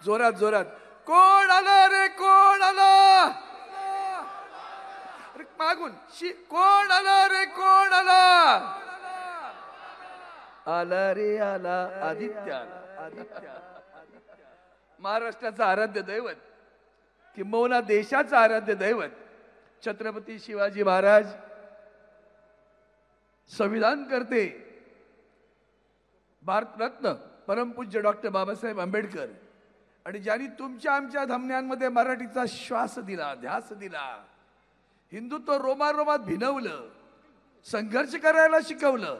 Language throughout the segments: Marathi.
जोरात जोरात. कोण आलं रे, कोण आलं मागून? कोण आलं रे, कोण आलं? आला रे आला, आदित्य आला, आदित्य. महाराष्ट्राचं आराध्य दैवत, किंबहुना देशाचं आराध्य दैवत छत्रपती शिवाजी महाराज, संविधान करते भारतरत्न परमपूज्य डॉक्टर बाबासाहेब आंबेडकर, आणि ज्यांनी तुमच्या आमच्या धमन्यांमध्ये मराठीचा श्वास दिला, ध्यास दिला, हिंदुत्व रोमारोमात भिनवलं, संघर्ष करायला शिकवलं,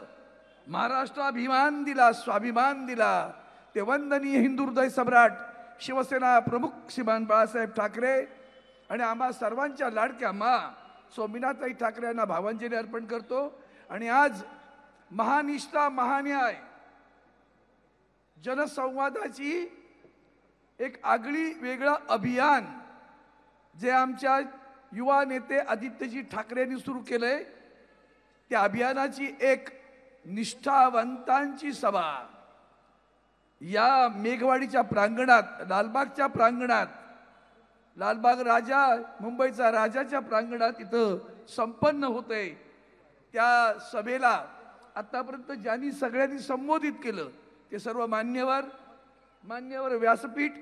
महाराष्ट्राभिमान दिला, स्वाभिमान दिला, ते वंदनीय हिंदू हृदय सम्राट शिवसेना प्रमुख श्रीमान बाळासाहेब ठाकरे आणि आम्हा सर्वांच्या लाडक्या मा स्वामीनाथाई ठाकरे यांना भावांजली अर्पण करतो. आणि आज महानिष्ठा, महान्याय, जनसंवादाची एक आगळी वेगळं अभियान जे आमच्या युवा नेते आदित्यजी ठाकरे यांनी सुरू केलंय, त्या अभियानाची एक निष्ठावंतांची सभा या मेघवाडीच्या प्रांगणात, लालबागच्या प्रांगणात, लालबाग राजा, मुंबईचा राजाच्या प्रांगणात इथं संपन्न होते. त्या सभेला आतापर्यंत ज्यांनी सगळ्यांनी संबोधित केलं ते सर्व मान्यवर व्यासपीठ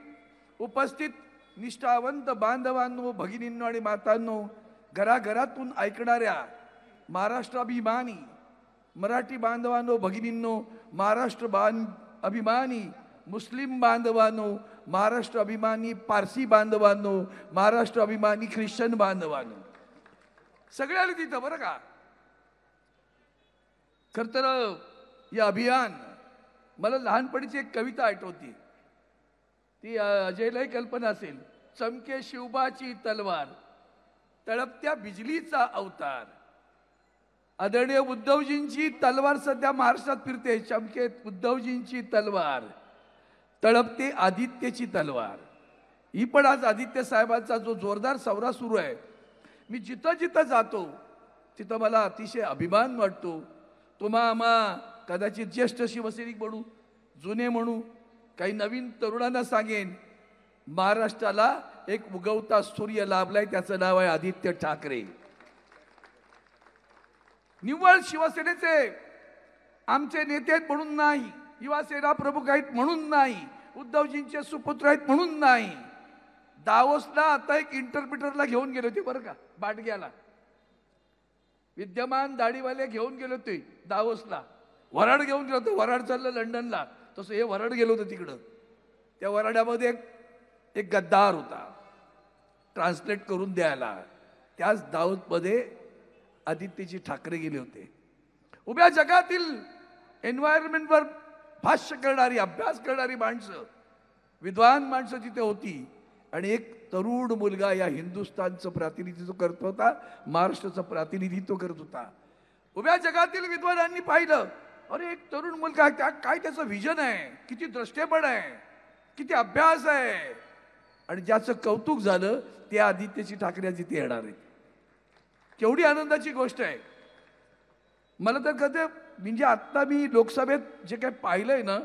उपस्थित निष्ठावंत बांधवांनो, भगिनींनो आणि मातांनो, घराघरातून ऐकणाऱ्या महाराष्ट्राभिमानी मराठी बांधवांनो, भगिनींनो, महाराष्ट्र अभिमानी मुस्लिम बांधवांनो, महाराष्ट्र अभिमानी पारसी बांधवांनो, महाराष्ट्र अभिमानी ख्रिश्चन बांधवांनो, सगळ्याला तिथं बरं का. खर तर हे अभियान मला लहानपणीची एक कविता आठवती, ती अजयलाही कल्पना असेल. चमके शिवबाची तलवार, तळपत्या बिजलीचा अवतार. आदरणीय उद्धवजींची तलवार सध्या महाराष्ट्रात फिरते. चमके उद्धवजींची तलवार, तळपते आदित्यची तलवार. ही पण आज आदित्य साहेबांचा जो जोरदार सौरा सुरू आहे, मी जिथं जिथं जातो तिथं मला अतिशय अभिमान वाटतो. तुम्हा आम्हा कदाचित ज्येष्ठ शिवसैनिक म्हणू, जुने म्हणू, काही नवीन तरुणांना सांगेन, महाराष्ट्राला एक उगवता सूर्य लाभलाय, त्याचं नाव आहे आदित्य ठाकरे. निव्वळ शिवसेनेचे आमचे नेते आहेत म्हणून नाही, युवासेना प्रमुख आहेत म्हणून नाही, उद्धवजींचे सुपुत्र आहेत म्हणून नाही. दावोसला आता एक इंटरप्रिटरला घेऊन गेले होते बरं का, बाटग्याला विद्यमान दाढीवाले घेऊन गेले होते दावोसला. वराड घेऊन गेलो होतं, वराड चाललं लंडनला, तसं हे वराड गेलो होतं तिकडं. त्या वराड्यामध्ये एक गद्दार होता ट्रान्सलेट करून द्यायला. त्याच दावोसमध्ये आदित्यजी ठाकरे गेले होते. उभ्या जगातील एन्व्हायरमेंटवर भाष्य करणारी, अभ्यास करणारी माणसं, विद्वान माणसं तिथे होती. आणि एक तरुण मुलगा या हिंदुस्थानचं प्रतिनिधित्व करत होता, महाराष्ट्राचं प्रतिनिधित्व करत होता. उभ्या जगातील विद्वानांनी पाहिलं, अरे एक तरुण मुलगा, काय त्याचं विजन आहे, किती द्रष्टेपण आहे, किती अभ्यास आहे. आणि ज्याचं कौतुक झालं ते आदित्यजी ठाकरे जिथे येणार आहेत. केवढी आनंदाची गोष्ट आहे. मला तर कधी म्हणजे आत्ता मी लोकसभेत जे काही पाहिलंय ना,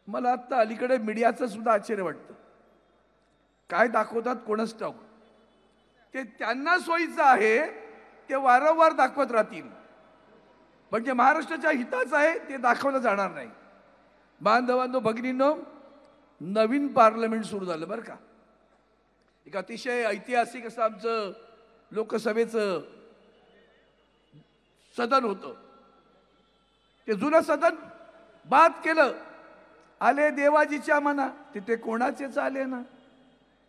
मला आत्ता अलीकडे मीडियाचं सुद्धा आश्चर्य वाटतं. काय दाखवतात कोणच ठाऊक. ते त्यांना सोयीचं आहे ते वारंवार दाखवत राहतील, म्हणजे महाराष्ट्राच्या हिताचं आहे ते दाखवलं जाणार नाही. बांधवांनो, भगिनींनो, नवीन पार्लमेंट सुरू झालं बरं का. एक अतिशय ऐतिहासिक असं आमचं लोकसभेचं सदन होतं. ते जुनं सदन बाद केलं. आले देवाजीच्या मना, तिथे कोणाचेच आले ना.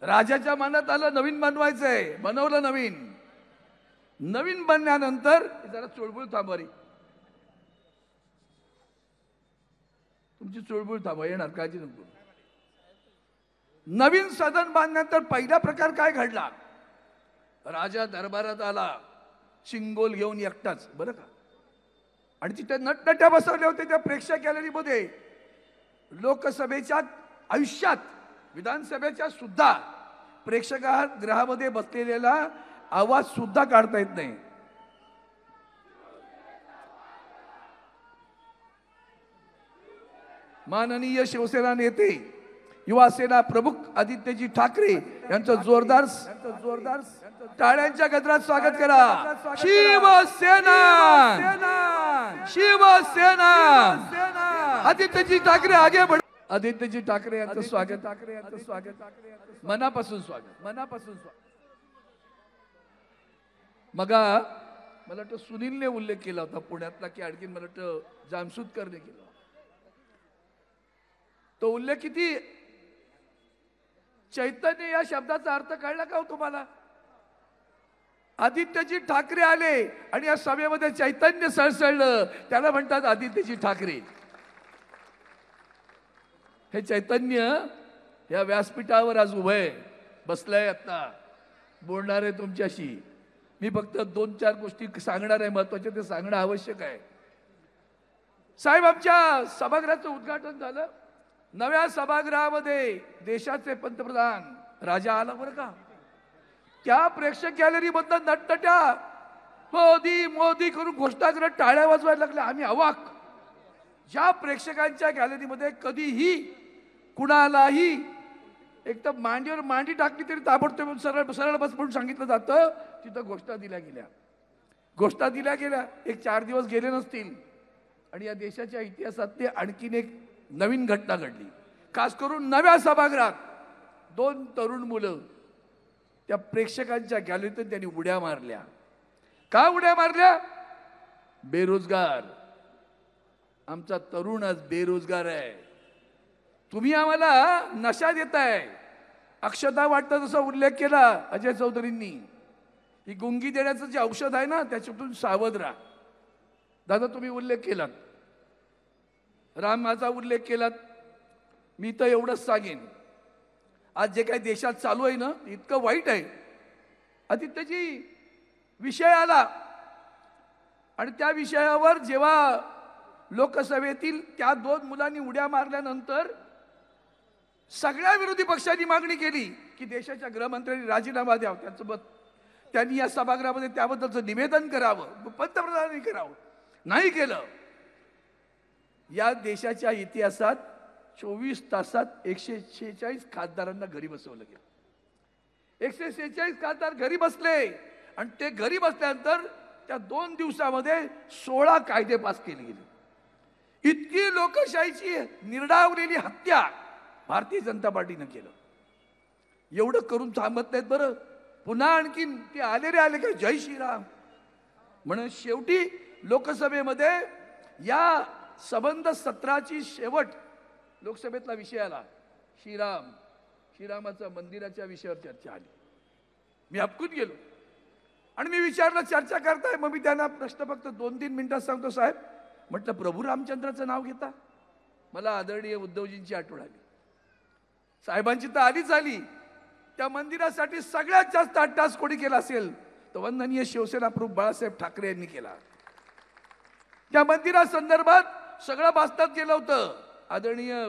राजाच्या मनात आलं नवीन बनवायचंय, बनवलं नवीन. नवीन बनल्यानंतर जरा चुळबुळ थांबवली, तुमची चुळबुळ थांबवा, येणार, काळजी नको. नवीन सदन बांधल्यानंतर पहिला प्रकार काय घडला, राजा दरबारात आला शिंगोल घेऊन एकटाच बरं का. आणि तिथे नटनट्या बसवले होते त्या प्रेक्षक गॅलरीमध्ये. लोकसभेच्या आयुष्यात, विधानसभेच्या सुद्धा प्रेक्षागृहामध्ये बसलेला आवाज सुद्धा काढता येत नाही. माननीय शिवसेना नेते युवा सेना प्रमुख आदित्यजी ठाकरे यांचं जोरदार टाळ्यांच्या गजरात स्वागत करा. शिवसेना शिवसेना आदित्यजी ठाकरे आगे बढ़. आदित्यजी ठाकरे यांचं स्वागत मनापासून स्वागत. मगा मला वाटतं सुनीलने उल्लेख केला होता पुण्यातला की आणखीन मला वाटतं जामसुदकरने केला. तो उल्लेख किती चैतन्य या शब्दाचा अर्थ कळला का हो तुम्हाला? आदित्यजी ठाकरे आले आणि या सभेमध्ये चैतन्य सळसळलं, त्याला म्हणतात आदित्यजी ठाकरे. हे चैतन्य या व्यासपीठावर आज उभं आहे, बसलंय, आता बोलणार आहे तुमच्याशी. मी फक्त 2-4 गोष्टी सांगणार आहे, महत्वाचे ते सांगणं आवश्यक आहे. साहेब, आमच्या सभागृहाचं उद्घाटन झालं. नव्या सभागृहामध्ये देशाचे पंतप्रधान राजा आला बरं का. त्या प्रेक्षक गॅलरी मधनं नटनट्या मोदी मोदी करून घोषणा करत टाळ्या वाजवायला लागल्या. आम्ही अवाक. ज्या प्रेक्षकांच्या गॅलरीमध्ये कधीही कुणालाही एकदम मांडीवर मांडी टाकली तरी ताबडतोब सरळ सरळ बस म्हणून सांगितलं जातं, तिथं घोषणा दिल्या गेल्या. एक 4 दिवस गेले नसतील आणि या देशाच्या इतिहासात आणखीन एक नवीन घटना घडली. खास करून नव्या सभागृहात 2 तरुण मुलं त्या प्रेक्षकांच्या गॅलरीतून त्यांनी उड्या मारल्या. का उड्या मारल्या? बेरोजगार. आमचा तरुण आज बेरोजगार आहे. तुम्ही आम्हाला नशा देताय, अक्षता वाटतं जसा उल्लेख केला अजय चौधरींनी. ही गुंगी देण्याचं जे औषध आहे ना, त्याच्यातून सावध राहा. दादा, तुम्ही उल्लेख केलात, रामाचा उल्लेख केलात. मी तर एवढंच सांगेन, आज जे काही देशात चालू आहे ना, इतकं वाईट आहे. आदित्यजी विषय आला आणि त्या विषयावर जेव्हा लोकसभेतील त्या 2 मुलांनी उड्या मारल्यानंतर सगळ्या विरोधी पक्षांनी मागणी केली की देशाच्या गृहमंत्र्यांनी राजीनामा द्यावा, त्यांनी या सभागृहामध्ये त्याबद्दलचं निवेदन करावं, पंतप्रधानांनी करावं. नाही केलं. या देशाच्या इतिहासात 24 तासात 146 खासदारांना घरी बसवलं गेलं. 146 खासदार घरी बसले आणि ते घरी बसल्यानंतर त्या 2 दिवसामध्ये 16 कायदे पास केले गेले. इतकी लोकशाहीची निर्डावलेली हत्या भारतीय जनता पार्टीनं केलं. एवढं करून थांबत नाहीत बरं. पुन्हा आणखीन ते आले का जय श्रीराम म्हणून. शेवटी लोकसभेमध्ये या संबंध सत्राची शेवट लोकसभेतला विषय आला, श्रीरामाच्या मंदिराच्या विषयावर चर्चा आली. मी हबकून गेलो आणि मी विचारलं, चर्चा करताय? मग मी त्यांना प्रश्न फक्त 2-3 मिनिटात सांगतो. साहेब, म्हटलं प्रभू रामचंद्राचं नाव घेता? मला आदरणीय उद्धवजींची आठवण आली. साहेबांची तर आलीच आली. त्या मंदिरासाठी सगळ्यात जास्त अट्टास कोणी केला असेल तर वंदनीय शिवसेना प्रमुख बाळासाहेब ठाकरे यांनी केला. त्या मंदिरासंदर्भात सगळं बास्तात केलं होतं. आदरणीय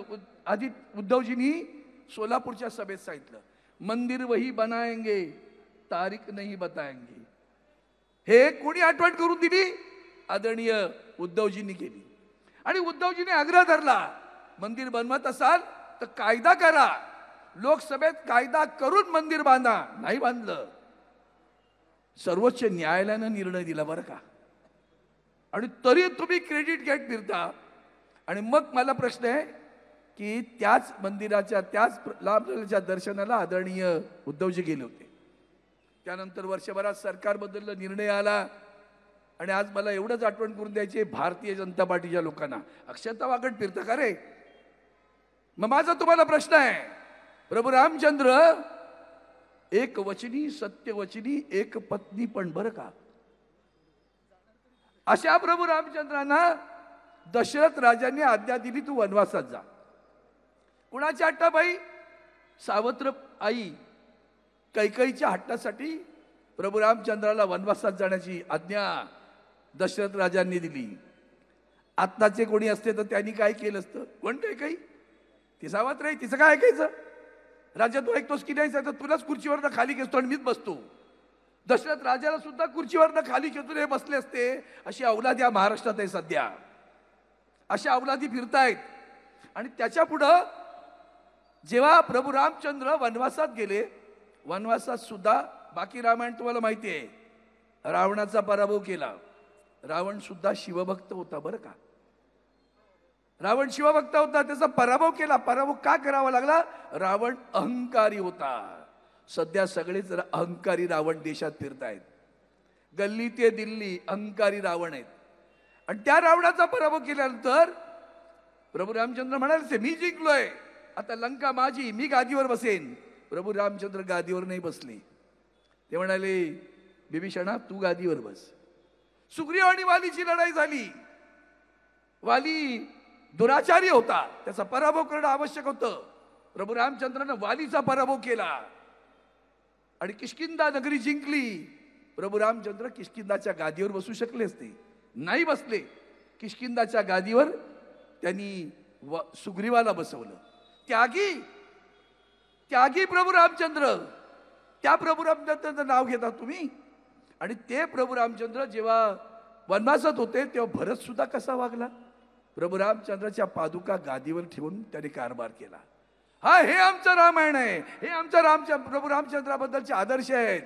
उद्धवजींनी सोलापूरच्या सभेत सांगितलं, मंदिर वही बनाएंगे, तारीख नहीं बताएंगे. हे कोणी आठवण करून दिली? आदरणीय उद्धवजींनी केली. आणि उद्धवजींनी आग्रह धरला, मंदिर बनवत असाल तर कायदा करा, लोकसभेत कायदा करून मंदिर बांधा. नाही बांधलं. सर्वोच्च न्यायालयानं निर्णय दिला बरं का. आणि तरी तुम्ही क्रेडिट घेत फिरता. आणि मग मला प्रश्न आहे की त्याच मंदिराच्या त्याच लाभलेल्या दर्शनाला आदरणीय उद्धवजी गेले होते. त्यानंतर वर्षभरात सरकार बदललं, निर्णय आला. आणि आज मला एवढंच आठवण करून द्यायची, भारतीय जनता पार्टीच्या लोकांना अक्षता वागत फिरता का रे? मग माझा तुम्हाला प्रश्न आहे, प्रभू रामचंद्र एक वचनी, सत्यवचनी, एक पत्नी पण बरं का. अशा प्रभू रामचंद्रांना दशरथ राजांनी आज्ञा दिली, तू वनवासात जा. कुणाच्या हट्टापायी? सावत्र आई कैकेयीच्या हट्टासाठी प्रभू रामचंद्राला वनवासात जाण्याची आज्ञा दशरथ राजांनी दिली. आत्ताचे कोणी असते तर त्यांनी काय केलं असतं? कोण कैकेयी? ती सावत्र आहे, तिचं काय ऐकायचं? राजा तू ऐकतोस की नाही? तर तुलाच खुर्चीवरनं खाली घेतो आणि मीच बसतो. दशरथ राजाला सुद्धा खुर्चीवरनं खाली खेचून हे बसले असते. अशी अवलाद या महाराष्ट्रात आहे सध्या. अशा अवलादी फिरतायत. आणि त्याच्या पुढं जेव्हा प्रभू रामचंद्र वनवासात गेले, वनवासात सुद्धा बाकी रामायण तुम्हाला माहिती आहे, रावणाचा पराभव केला. रावण सुद्धा शिवभक्त होता बरं का. रावण शिवभक्त होता, त्याचा पराभव केला. पराभव का करावा लागला? रावण अहंकारी होता. सध्या सगळेच अहंकारी रावण देशात फिरतायत. गल्ली ते दिल्ली अहंकारी रावण आहेत. आणि त्या रावणाचा पराभव केल्यानंतर प्रभू रामचंद्र म्हणाले, मी जिंकलोय, आता लंका माझी, मी गादीवर बसेन. प्रभू रामचंद्र गादीवर नाही बसले. ते म्हणाले, बिभीषणा तू गादीवर बस. सुग्रीव आणि वालीची लढाई झाली. वाली दुराचारी होता, त्याचा पराभव करणं आवश्यक होतं. प्रभू रामचंद्रानं वालीचा पराभव केला आणि किष्किंधा नगरी जिंकली. प्रभू रामचंद्र किष्किंधाच्या गादीवर बसू शकले असते, नाही बसले. किष्किंधाच्या गादीवर त्यांनी सुग्रीवाला बसवलं. त्यागी त्यागी प्रभू रामचंद्र. त्या प्रभू रामचंद्राचं नाव घेता तुम्ही. आणि ते प्रभू रामचंद्र जेव्हा वनवासात होते तेव्हा भरत सुद्धा कसा वागला? प्रभू रामचंद्राच्या पादुका गादीवर ठेवून त्याने कारभार केला. हा, हे आमचं रामायण आहे, हे आमच्या प्रभू रामचंद्राबद्दलचे आदर्श आहेत.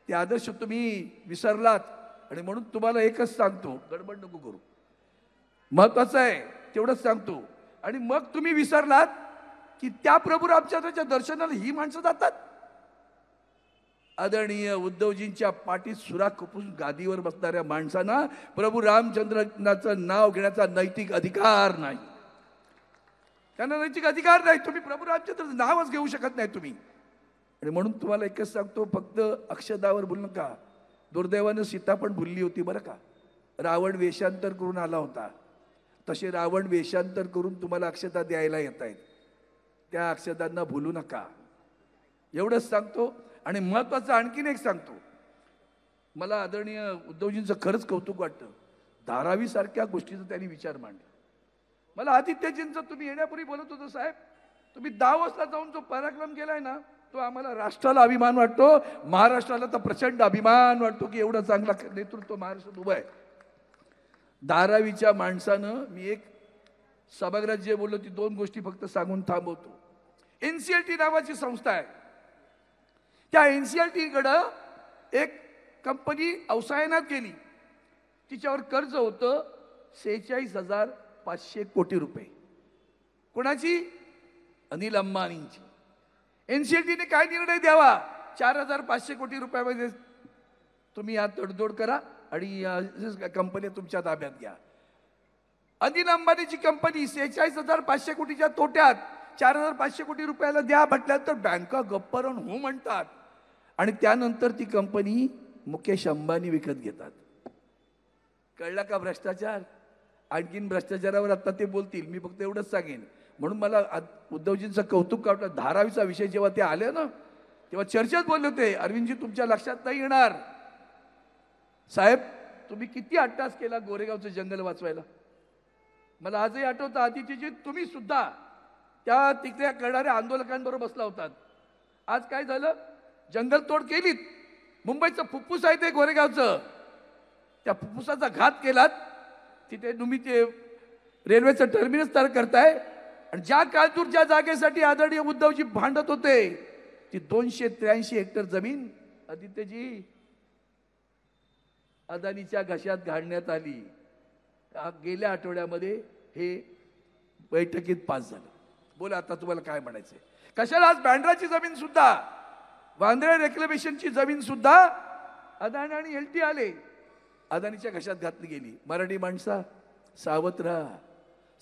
ते आदर्श तुम्ही विसरलात. आणि म्हणून तुम्हाला एकच सांगतो, गडबड नको करू, महत्वाचं आहे तेवढंच सांगतो. आणि मग तुम्ही विसरलात की त्या प्रभू रामचंद्राच्या दर्शनाला ही माणसं जातात. आदरणीय उद्धवजींच्या पाठीत सुरा खपून गादीवर बसणाऱ्या माणसांना प्रभू रामचंद्राचं नाव घेण्याचा नैतिक अधिकार नाही. त्यांना नैतिक अधिकार नाही. तुम्ही प्रभू रामचंद्राचं नावच घेऊ शकत नाही तुम्ही. आणि म्हणून तुम्हाला एकच सांगतो, फक्त अक्षदावर बोलू नका. दुर्दैवानं सीता पण भुलली होती बरं का. रावण वेषांतर करून आला होता. तसे रावण वेषांतर करून तुम्हाला अक्षता द्यायला येत आहेत. त्या अक्षदांना भुलू नका, एवढंच सांगतो. आणि महत्वाचं आणखीन एक सांगतो, मला आदरणीय उद्धवजींचं खरंच कौतुक वाटतं. धारावी सारख्या गोष्टीचा त्यांनी विचार मांडला. मला आदित्यजींचं तुम्ही येण्यापूर्वी बोलत होतो, साहेब तुम्ही दावोसला जाऊन जो पराक्रम केलाय ना, तो आम्हाला राष्ट्राला अभिमान वाटतो. महाराष्ट्राला तर प्रचंड अभिमान वाटतो की एवढं चांगला नेतृत्व महाराष्ट्रात उभं आहे. धारावीच्या माणसानं, मी एक सभागृहात जे बोललो ती दोन गोष्टी फक्त सांगून थांबवतो. NCLT नावाची संस्था आहे. त्या NCLT कडं एक कंपनी अवसायनात गेली. तिच्यावर कर्ज होतं 46,500 कोटी रुपये. कोणाची? अनिल अंबानींची. NCLTने काय निर्णय द्यावा? 4,500 कोटी रुपयामध्ये तुम्ही यात तडजोड करा आणि कंपनी तुमच्या ताब्यात घ्या. अनिल अंबानीची कंपनी 46,500 कोटीच्या तोट्यात 4,500 कोटी रुपयाला द्या म्हटल्यानंतर बँका गप्प राहून हो म्हणतात. आणि त्यानंतर ती कंपनी मुकेश अंबानी विकत घेतात. कळला का भ्रष्टाचार? आणखीन भ्रष्टाचारावर आता ते बोलतील, मी फक्त एवढंच सांगेन. म्हणून मला उद्धवजींचं कौतुक वाटलं. धारावीचा विषय जेव्हा ते आले ना, तेव्हा चर्चेत बोलले होते, अरविंदजी तुमच्या लक्षात नाही येणार, साहेब तुम्ही किती अट्टास केला गोरेगावचं जंगल वाचवायला. मला आजही आठवतं, आदित्यजी तुम्ही सुद्धा त्या तिकडे करणाऱ्या आंदोलकांबरोबर बसला होतात. आज काय झालं? जंगल तोड केलीत. मुंबईचं फुफ्फुस आहे ते गोरेगावचं, त्या फुफ्फुसाचा घात केलात. तिथे तुम्ही ते रेल्वेचं टर्मिनस तयार करताय. आणि ज्या काळजूरच्या जागेसाठी आदरणीय उद्धवजी भांडत होते, ती 283 हेक्टर जमीन आदित्यजी अदानीच्या घशात घालण्यात आली. गेल्या आठवड्यामध्ये हे बैठकीत पास झालं. बोला आता तुम्हाला काय म्हणायचंय? कशाला? आज बँड्राची जमीन सुद्धा, वांद्रे रेक्लेमेशनची जमीन सुद्धा अदानी आणि LT आले, अदानीच्या घशात घातली गेली. मराठी माणसा सावध राहा,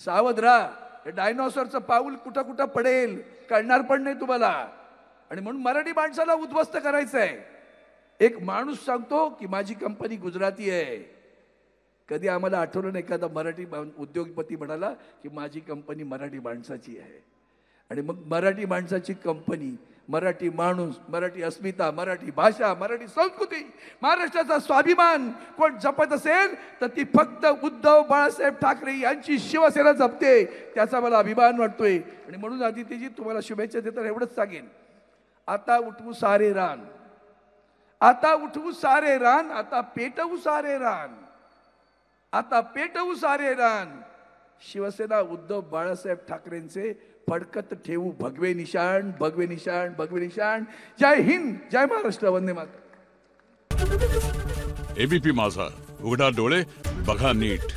सावध राहा. हे डायनॉसॉरचं पाऊल कुठं कुठं पडेल कळणार पण नाही तुम्हाला. आणि म्हणून मराठी माणसाला उद्ध्वस्त करायचं आहे. एक माणूस सांगतो की माझी कंपनी गुजराती आहे. कधी आम्हाला आठवलं नाही एखादा मराठी उद्योगपती म्हणाला की माझी कंपनी मराठी माणसाची आहे. आणि मग मराठी माणसाची कंपनी, मराठी माणूस, मराठी अस्मिता, मराठी भाषा, मराठी संस्कृती, महाराष्ट्राचा स्वाभिमान कोण जपत असेल तर ती फक्त उद्धव बाळासाहेब ठाकरे यांची शिवसेना जपते. त्याचा मला अभिमान वाटतोय. आणि म्हणून आदित्यजी तुम्हाला शुभेच्छा देताना एवढंच सांगेन, आता उठवू सारे रान, आता उठवू सारे रान, आता पेटवू सारे रान, आता पेटवू सारे रान. शिवसेना उद्धव बाळासाहेब ठाकरेंचे फडकत ठेवू भगवे निशाण, भगवे निशाण, भगवे निशाण. जय हिंद, जय महाराष्ट्र, वंदे मातरम. एबीपी माझा, उघडा डोळे बघा नीट.